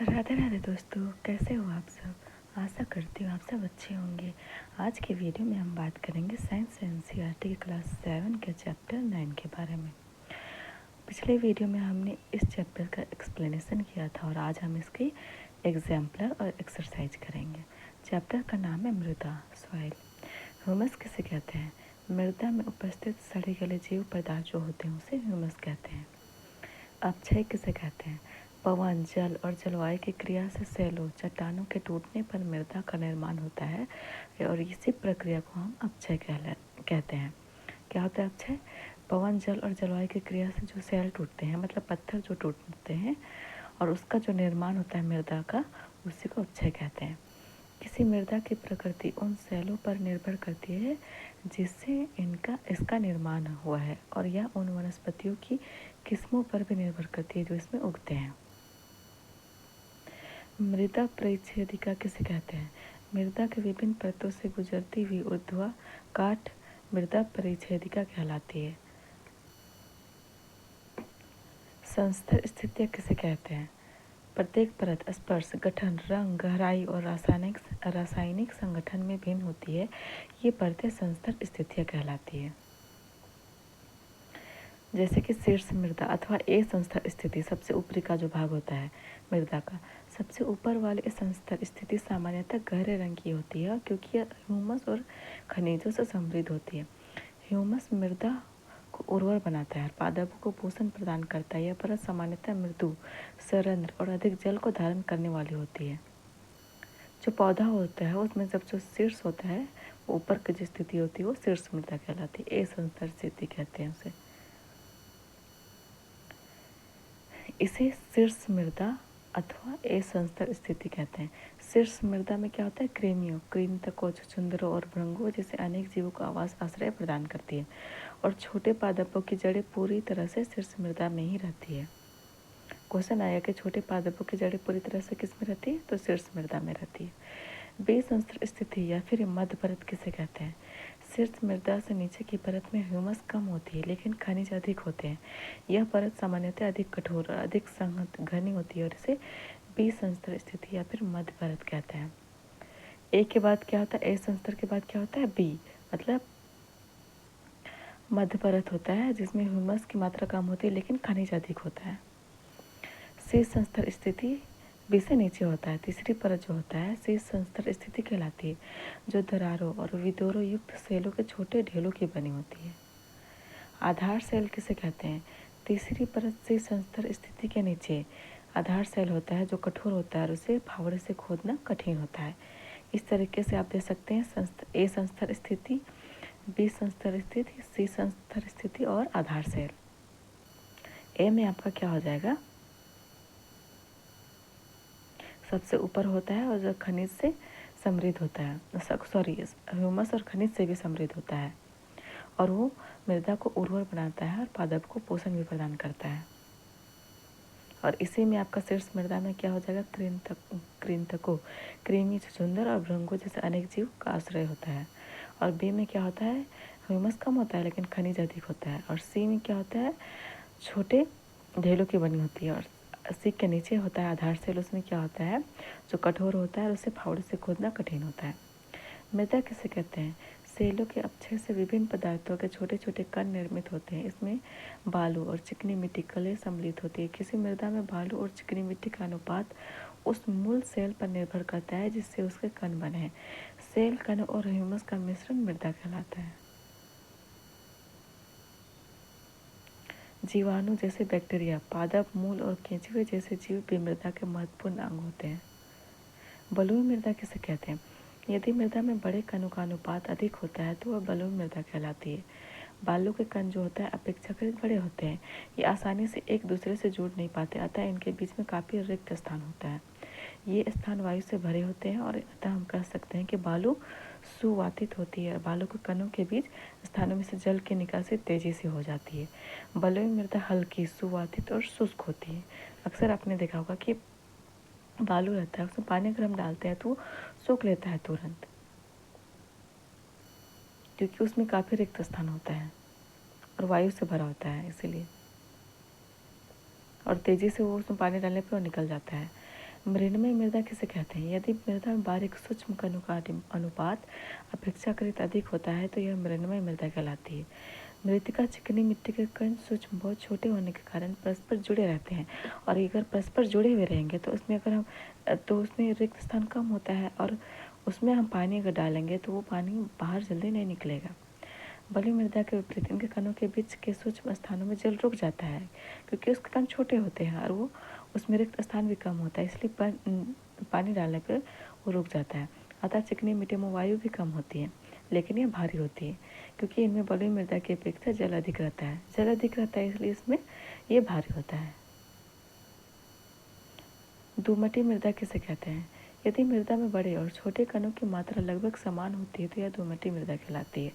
राधे राधे दोस्तों, कैसे हो आप सब। आशा करती हूँ आप सब अच्छे होंगे। आज के वीडियो में हम बात करेंगे साइंस एनसीईआरटी के क्लास 7 के चैप्टर 9 के बारे में। पिछले वीडियो में हमने इस चैप्टर का एक्सप्लेनेशन किया था और आज हम इसकी एग्जाम्पलर और एक्सरसाइज करेंगे। चैप्टर का नाम है मृदा, सॉइल। ह्यूमस किसे कहते हैं? मृदा में उपस्थित सड़े गले जीव पदार्थ जो होते हैं उसे ह्यूमस कहते हैं। अपक्षय किसे कहते हैं? पवन, जल और जलवायु की क्रिया से सैलों, चट्टानों के टूटने पर मृदा का निर्माण होता है और इसी प्रक्रिया को हम अपक्षय कहते हैं। क्या होता है अपक्षय? पवन, जल और जलवायु की क्रिया से जो सैल टूटते हैं, मतलब पत्थर जो टूटते हैं और उसका जो निर्माण होता है मृदा का, उसी को अपक्षय कहते हैं। किसी मृदा की प्रकृति उन सैलों पर निर्भर करती है जिससे इसका निर्माण हुआ है, और यह उन वनस्पतियों की किस्मों पर भी निर्भर करती है जो इसमें उगते हैं। मृदा परिच्छेदिका किसे कहते हैं? मृदा के विभिन्न परतों से गुजरती हुई ऊर्ध्वाकाट मृदा परिच्छेदिका कहलाती है। संस्तर स्थितियाँ किसे कहते हैं? प्रत्येक परत स्पर्श, गठन, रंग, गहराई और रासायनिक संगठन में भिन्न होती है। ये परतें संस्तर स्थितियाँ कहलाती है। जैसे कि शीर्ष मृदा अथवा ए संस्तर स्थिति, सबसे ऊपरी का जो भाग होता है मृदा का, सबसे ऊपर वाली संस्तर स्थिति सामान्यतः गहरे रंग की होती है क्योंकि यह ह्यूमस और खनिजों से समृद्ध होती है। ह्यूमस मृदा को उर्वर बनाता है, पादपों को पोषण प्रदान करता है। यह परत सामान्यतः मृदु, सरंध्र और अधिक जल को धारण करने वाली होती है। जो पौधा होता है उसमें जब जो शीर्ष होता है, ऊपर की जो स्थिति होती है वो शीर्ष मृदा कहलाती है। ए संस्तर स्थिति कहते हैं उसे। इसे शीर्ष मृदा अथवा ए संस्तर स्थिति कहते हैं। शीर्ष मृदा में क्या होता है? कृमियों, कृंतकों, छुछुंदरों और भृंगुओं जैसे अनेक जीवों को आवास आश्रय प्रदान करती है, और छोटे पादपों की जड़ें पूरी तरह से शीर्ष मृदा में ही रहती है। क्वेश्चन आया कि छोटे पादपों की जड़ें पूरी तरह से किस में रहती है? तो शीर्ष मृदा में रहती है। बे संस्तर स्थिति या फिर मध्य परत किसे कहते हैं? शीर्ष मृदा से नीचे की परत में ह्यूमस कम होती है लेकिन खनिज अधिक होते हैं। यह परत सामान्यतः अधिक कठोर और अधिक संहत घनी होती है और इसे बी संस्तर स्थिति या फिर मध्य परत कहते हैं। ए के बाद क्या होता है? ए संस्तर के बाद क्या होता है? बी, मतलब मध्य परत होता है जिसमें ह्यूमस की मात्रा कम होती है लेकिन खनिज अधिक होता है। सी संस्तर स्थिति बी से नीचे होता है। तीसरी परत जो होता है सी संस्तर स्थिति कहलाती है, जो दरारों और विदोरों युक्त सेलों के छोटे ढेलों की बनी होती है। आधार सेल किसे कहते हैं? तीसरी परत से संस्तर स्थिति के नीचे आधार सेल होता है जो कठोर होता है और उसे फावड़े से खोदना कठिन होता है। इस तरीके से आप देख सकते हैं ए संस्तर स्थिति, बी संस्तर स्थिति, सी संस्तर स्थिति और आधार सेल। ए में आपका क्या हो जाएगा? सबसे ऊपर होता है और जो खनिज से समृद्ध होता है, ह्यूमस और खनिज से भी समृद्ध होता है, और वो मृदा को उर्वर बनाता है और पादप को पोषण भी प्रदान करता है। और इसी में आपका शीर्ष मृदा में क्या हो जाएगा? कृंतकों, कृमि, छुछुंदर और भृंगों जैसे अनेक जीव का आश्रय होता है। और बी में क्या होता है? ह्यूमस कम होता है लेकिन खनिज अधिक होता है। और सी में क्या होता है? छोटे ढेलों की बनी होती है। और सी के नीचे होता है आधार सेल, उसमें क्या होता है? जो कठोर होता है और उसे फावड़े से खोदना कठिन होता है। मृदा किसे कहते हैं? सेलों के अपक्षय से विभिन्न पदार्थों के छोटे छोटे कण निर्मित होते हैं। इसमें बालू और चिकनी मिट्टी कलें सम्मिलित होती है। किसी मृदा में बालू और चिकनी मिट्टी का अनुपात उस मूल सेल पर निर्भर करता है जिससे उसके कण बने हैं। सेल, कण और ह्यूमस का मिश्रण मृदा कहलाता है। जीवाणु जैसे बैक्टीरिया, पादप, मूल और केंचुए जैसे जीव भी मृदा के महत्वपूर्ण अंग होते हैं। बलुई मृदा किसे कहते हैं? यदि मृदा में बड़े कणों का अनुपात अधिक होता है तो वह बलुई मृदा कहलाती है। बालू के कण जो होता है अपेक्षाकृत बड़े होते हैं। ये आसानी से एक दूसरे से जुड़ नहीं पाते, अतः इनके बीच में काफ़ी रिक्त स्थान होता है। ये स्थान वायु से भरे होते हैं और अतः हम कह सकते हैं कि बालू सुवातित होती है। बालू के कणों के बीच स्थानों में से जल की निकासी तेजी से हो जाती है। बलुई मृदा हल्की, सुवातित और शुष्क होती है। अक्सर आपने देखा होगा कि बालू रहता है, उसमें पानी अगर हम डालते हैं तो वो सोख लेता है तुरंत, क्योंकि उसमें काफ़ी रिक्त स्थान होता है और वायु से भरा होता है इसीलिए, और तेज़ी से वो उसमें पानी डालने पर वो निकल जाता है। मृण्मयी मृदा किसे कहते हैं? यदि मृदा में बारीक सूक्ष्म कणों का अनुपात अपेक्षाकृत अधिक होता है तो यह मृण्मयी मृदा कहलाती है। मृत्तिका चिकनी मिट्टी के कण सूक्ष्म बहुत छोटे होने के कारण परस्पर जुड़े रहते हैं, और अगर परस्पर जुड़े हुए रहेंगे तो उसमें रिक्त स्थान कम होता है, और उसमें हम पानी अगर डालेंगे तो वो पानी बाहर जल्दी नहीं निकलेगा। बलुई मृदा के विपरीत इनके कणों के बीच के सूक्ष्म स्थानों में जल रुक जाता है, क्योंकि उसके कण छोटे होते हैं और वो उसमें रिक्त स्थान भी कम होता है, इसलिए पानी डालने पर वो रुक जाता है। अतः चिकनी मिट्टी में वायु भी कम होती है, लेकिन यह भारी होती है, क्योंकि इनमें बलुई मृदा की अपेक्षा जल अधिक रहता है इसलिए इसमें ये भारी होता है। दोमटी मृदा किसे कहते हैं? यदि मृदा में बड़े और छोटे कणों की मात्रा लगभग समान होती है तो यह दोमटी मृदा कहलाती है।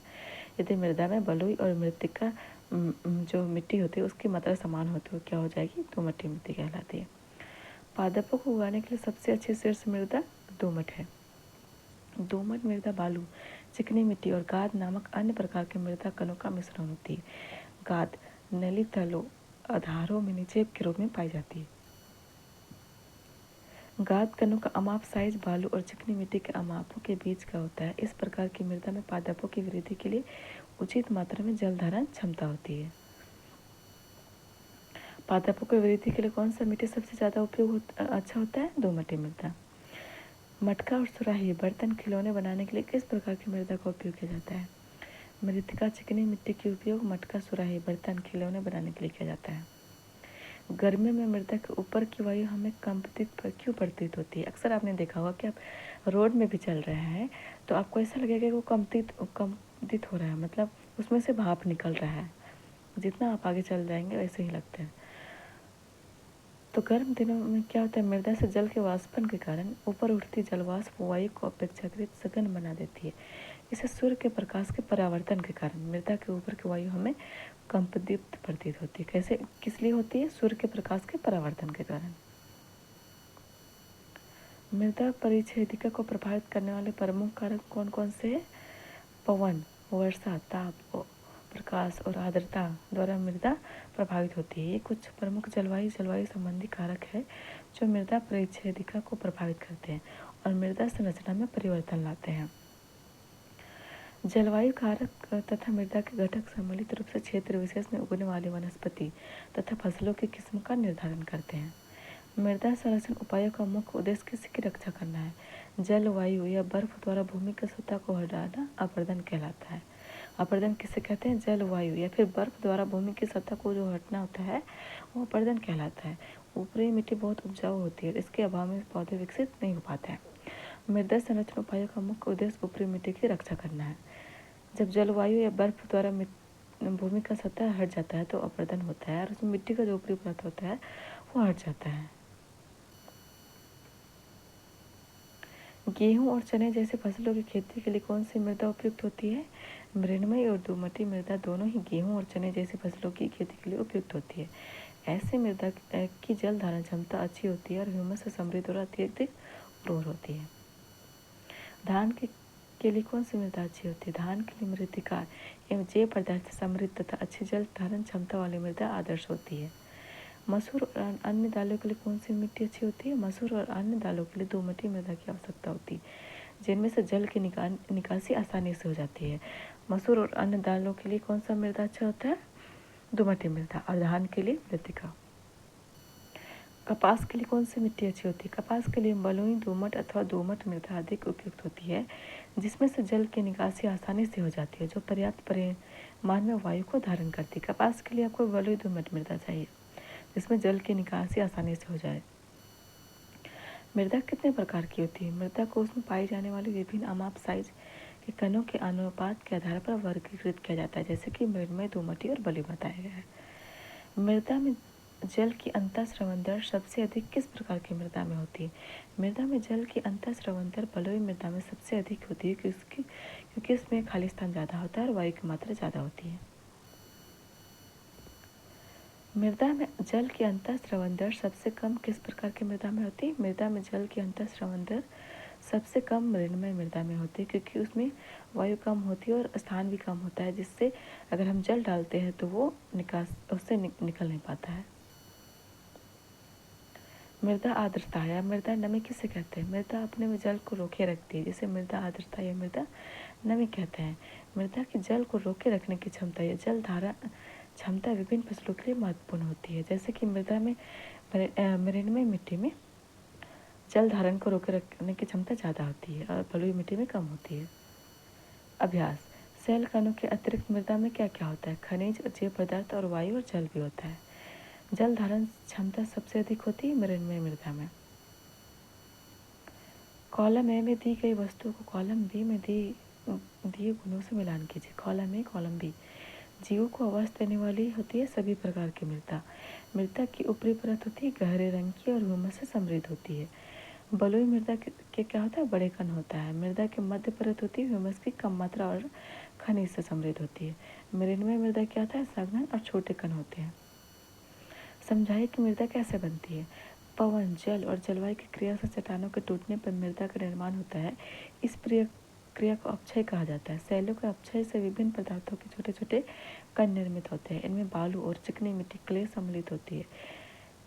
यदि मृदा में बलुई और मृत्तिका जो मिट्टी होती है उसकी मात्रा समान होती है, क्या हो जाएगी? दोमटी मिट्टी कहलाती है। पादपों को उगाने के लिए सबसे अच्छी शीर्ष मृदा दोमट है। दोमट मृदा बालू, चिकनी मिट्टी और गाद नामक अन्य प्रकार के मृदा कणों का मिश्रण होती है। गाद नली तलों आधारों में निक्षेप के रूप में पाई जाती है। गाद कणों का अमाप साइज बालू और चिकनी मिट्टी के अमापों के बीच का होता है। इस प्रकार की मृदा में पादपों की वृद्धि के लिए उचित मात्रा में जल धारण क्षमता होती है। पादपों की वृद्धि के लिए कौन सा मिट्टी सबसे ज़्यादा अच्छा होता है? दोमट मृदा। मटका और सुराही बर्तन खिलौने बनाने के लिए किस प्रकार की मृदा का उपयोग किया जाता है? मृत्तिका चिकनी मिट्टी के उपयोग मटका सुराही बर्तन खिलौने बनाने के लिए किया जाता है। गर्मी में मृदा के ऊपर की वायु हमें कंपित क्यों प्रतीत होती है? अक्सर आपने देखा होगा कि आप रोड में भी चल रहे हैं तो आपको ऐसा लगेगा कि वो कंपित हो रहा है, मतलब उसमें से भाप निकल रहा है। जितना आप आगे चल जाएंगे वैसे ही लगता है। तो गर्म दिनों में क्या होता है? मृदा से जल के वाष्पन के कारण ऊपर उठती जलवाष्प वायु को अपेक्षाकृत सघन बना देती है। इसे सूर्य के प्रकाश के परावर्तन के कारण मृदा के ऊपर की वायु हमें कंपदीप्त प्रतीत होती है। कैसे, किस लिए होती है? सूर्य के प्रकाश के परावर्तन के कारण। मृदा परिच्छेदिका को प्रभावित करने वाले प्रमुख कारक कौन कौन से हैं? पवन, वर्षा, ताप, प्रकाश और आर्द्रता द्वारा मृदा प्रभावित होती है। ये कुछ प्रमुख जलवायु संबंधी कारक है जो मृदा परिच्छेदिका को प्रभावित करते हैं और मृदा संरचना में परिवर्तन लाते हैं। जलवायु कारक तथा मृदा के घटक सम्मिलित रूप से क्षेत्र विशेष में उगने वाली वनस्पति तथा फसलों की किस्म का निर्धारण करते हैं। मृदा संरक्षण उपायों का मुख्य उद्देश्य किसकी रक्षा करना है? जल, वायु या बर्फ द्वारा भूमि की सतह को हटाना अपरदन कहलाता है। अपरदन किसे कहते हैं? जल, वायु या फिर बर्फ द्वारा भूमि की सतह को जो हटना होता है वो अपरदन कहलाता है। ऊपरी मिट्टी बहुत उपजाऊ होती है, इसके अभाव में पौधे विकसित नहीं हो पाते हैं। मृदा संरक्षण उपायों का मुख्य उद्देश्य ऊपरी मिट्टी की रक्षा करना है। जब जलवायु या बर्फ द्वारा भूमि का सतह हट जाता है तो अपरदन होता है और उसमें मिट्टी का जो ऊपरी परत होता है वो हट जाता है। गेहूं और चने जैसे फसलों की खेती के लिए कौन सी मृदा उपयुक्त होती है? मृण्मयी और दोमटी मृदा दोनों ही गेहूं और चने जैसी फसलों की खेती के लिए उपयुक्त होती है। ऐसी मृदा की जल धारण क्षमता अच्छी होती है और ह्यूमस से समृद्ध और अत्यधिक उर्वर होती है। धान के लिए कौन सी मृदा अच्छी होती है? धान के लिए मृत्तिका एवं जैव पदार्थ से समृद्ध तथा अच्छी जल धारण क्षमता वाली मृदा आदर्श होती है। मसूर और अन्य दालों के लिए कौन सी मिट्टी अच्छी होती है? मसूर और अन्य दालों के लिए दोमटी मृदा की आवश्यकता होती है, जिनमें से जल की निकासी आसानी से हो जाती है। मसूर और अन्य दालों के लिए कौन सा मृदा अच्छा होता है? दोमटी मृदा। और धान के लिए मृत्तिका। कपास के लिए कौन सी मिट्टी अच्छी होती है? कपास के लिए बलुई, दोमट अथवा दोमट मृदा अधिक उपयुक्त होती है, जिसमें से जल की निकासी आसानी से हो जाती है, जो पर्याप्त परिमाण में वायु को धारण करती है। कपास के लिए आपको बलुई दोमट मृदा चाहिए जिसमें जल की निकासी आसानी से हो जाए। मृदा कितने प्रकार की होती है? मृदा को उसमें पाई जाने वाली विभिन्न अमाप साइज के कणों के अनुपात के आधार पर वर्गीकृत किया जाता है, जैसे कि मृण्मयी, दोमटी और बलुई बताया गया है। मृदा में जल की अंतःस्रवण दर सबसे अधिक किस प्रकार की मृदा में होती है? मृदा में जल की अंतःस्रवण दर बलुई मृदा में सबसे अधिक होती है, क्योंकि इसमें खाली स्थान ज़्यादा होता है और वायु की मात्रा ज़्यादा होती है। मृदा में जल की अंतःस्रवण दर सबसे कम किस प्रकार की मृदा में होती है? मृदा में जल की अंतःस्रवण दर सबसे कम मृण्मयी मृदा में होती है, क्योंकि उसमें वायु कम होती है और स्थान भी कम होता है, जिससे अगर हम जल डालते हैं तो वो उससे निकल नहीं पाता है। मृदा आर्द्रता या मृदा नमी किसे कहते हैं? मृदा अपने में जल को रोके रखती है, जिसे मृदा आर्द्रता या मृदा नमी कहते हैं। मृदा की जल को रोके रखने की क्षमता या जल धारण क्षमता विभिन्न फसलों के लिए महत्वपूर्ण होती है। जैसे कि मृदा में मृणमय मिट्टी में जल धारण को रोके रखने की क्षमता ज़्यादा होती है और बलुई मिट्टी में कम होती है। अभ्यास। सेल कणों के अतिरिक्त मृदा में क्या क्या होता है? खनिज, जैव पदार्थ और वायु और जल भी होता है। जल धारण क्षमता सबसे अधिक होती है मृणमय मृदा में। कॉलम ए में दी गई वस्तुओं को कॉलम बी में दिए गुणों से मिलान कीजिए। Column A, column B. जीवों को आवास देने वाली होती है सभी प्रकार की मृदा। मृदा की ऊपरी परत होती है गहरे रंग की और ह्यूमस से समृद्ध होती है। बलुई मृदा के क्या होता है? बड़े कण होता है। मृदा के मध्य परत होती है ह्यूमस की कम मात्रा और खनिज से समृद्ध होती है। मृणमय मृदा क्या होता है? संघनन और छोटे कण होते हैं। समझाइए कि मृदा कैसे बनती है। पवन, जल और जलवायु की क्रिया से चट्टानों के टूटने पर मृदा का निर्माण होता है। इस क्रिया को अपक्षय कहा जाता है। सैलों के अपक्षय से विभिन्न पदार्थों के छोटे छोटे कण निर्मित होते हैं। इनमें बालू और चिकनी मिट्टी क्ले सम्मिलित होती है।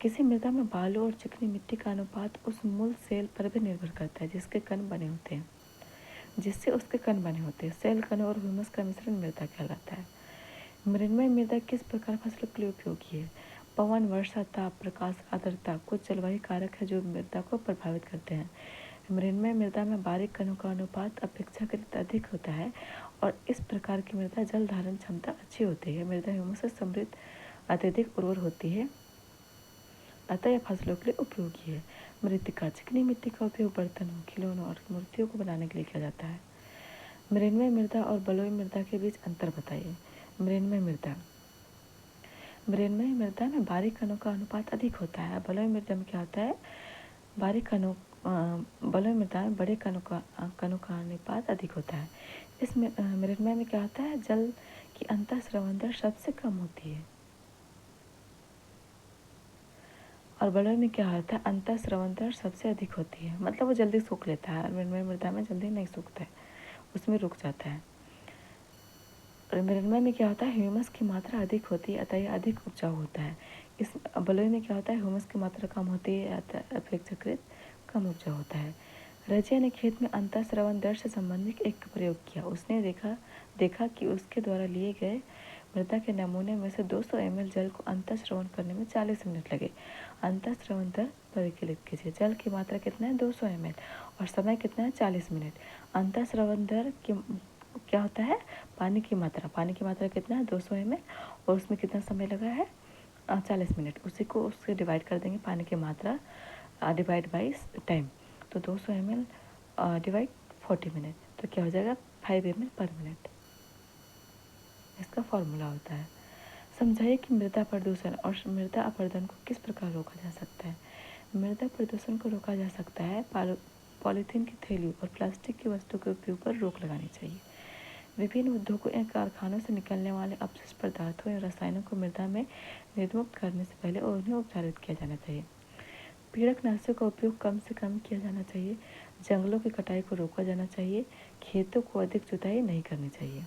किसी मृदा में बालू और चिकनी मिट्टी का अनुपात उस मूल सेल पर भी निर्भर करता है जिससे उसके कण बने होते हैं। सेल, कण और ह्यूमस का मिश्रण मृदा कहलाता है। मृणमय मृदा किस प्रकार फसलों के लिए उपयोगी है? पवन, वर्षा, ताप, प्रकाश, आर्द्रता कुछ जलवायु कारक है जो मृदा को प्रभावित करते हैं। मृणमय मृदा में बारीक कणों का अनुपात अपेक्षाकृत अधिक होता है और इस प्रकार की मृदा जल धारण क्षमता अच्छी होती है। मृदा ह्यूमस से समृद्ध अत्यधिक उर्वर होती है, अतः यह फसलों के लिए उपयोगी है। मृत्तिका। चिकनी मिट्टी का उपयोग बर्तनों, खिलौनों और मूर्तियों को बनाने के लिए किया जाता है। मृणमय मृदा और बलुई मृदा के बीच अंतर बताइए। मृणमय मृदा में बारीक कणों का अनुपात अधिक होता है। बलुई मृदा में क्या होता है? बलुई मृदा में बड़े कणों का अनुपात अधिक होता है। इस मृणमय में क्या होता है? जल की अंतःस्रवण दर सबसे कम होती है और बलुई में क्या होता है? अंतःस्रवण दर सबसे अधिक होती है, मतलब वो जल्दी सूख लेता है। मृणमय मृदा में जल्दी नहीं सूखता है, उसमें रुक जाता है। और मृणमय में क्या होता है? ह्यूमस की मात्रा अधिक होती है, अतः यह अधिक उपजाऊ होता है। इस बलुई में क्या होता है? ह्यूमस की मात्रा कम होती है, अतः अपेक्षाकृत कम उपजाऊ होता है। रजिया ने खेत में अंतःस्रवण दर से संबंधित एक प्रयोग किया। उसने देखा कि उसके द्वारा लिए गए मृदा के नमूने में से 200 ml जल को अंतःस्रवण करने में 40 मिनट लगे। अंतःस्रवण दर परिकलित कीजिए। जल की मात्रा कितना है? 200 ml और समय कितना है? 40 मिनट। अंतःस्रवण दर की क्या होता है? पानी की मात्रा कितना है? 200 ml और उसमें कितना समय लगा है? 40 मिनट। उसी को उससे डिवाइड कर देंगे, पानी की मात्रा डिवाइड बाई टाइम, तो 200 ml डिवाइड 40 मिनट, तो क्या हो जाएगा? 5 ml पर मिनट। इसका फॉर्मूला होता है। समझाइए कि मृदा प्रदूषण और मृदा अपरदन को किस प्रकार रोका जा सकता है। मृदा प्रदूषण को रोका जा सकता है पॉलीथीन की थैलियों और प्लास्टिक की वस्तु के उपयोग पर रोक लगानी चाहिए। विभिन्न उद्योगों या कारखानों से निकलने वाले अपशिष्ट पदार्थों या रसायनों को मृदा में निर्मुक्त करने से पहले उन्हें उपचारित किया जाना चाहिए। पीड़कनाशक का उपयोग कम से कम किया जाना चाहिए। जंगलों की कटाई को रोका जाना चाहिए। खेतों को अधिक जुताई नहीं करनी चाहिए।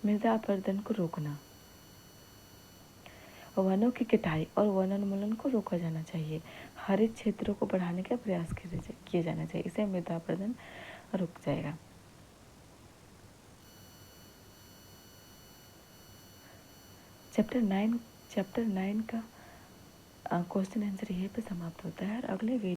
मृदा अपरदन को रोकना। वनों की कटाई और वनोन्मूलन को रोका जाना चाहिए। हरित क्षेत्रों को बढ़ाने का प्रयास किया जाना चाहिए। इससे मृदा अपरदन रुक जाएगा। चैप्टर 9 का क्वेश्चन आंसर यहीं पे समाप्त होता है और अगले वीडियो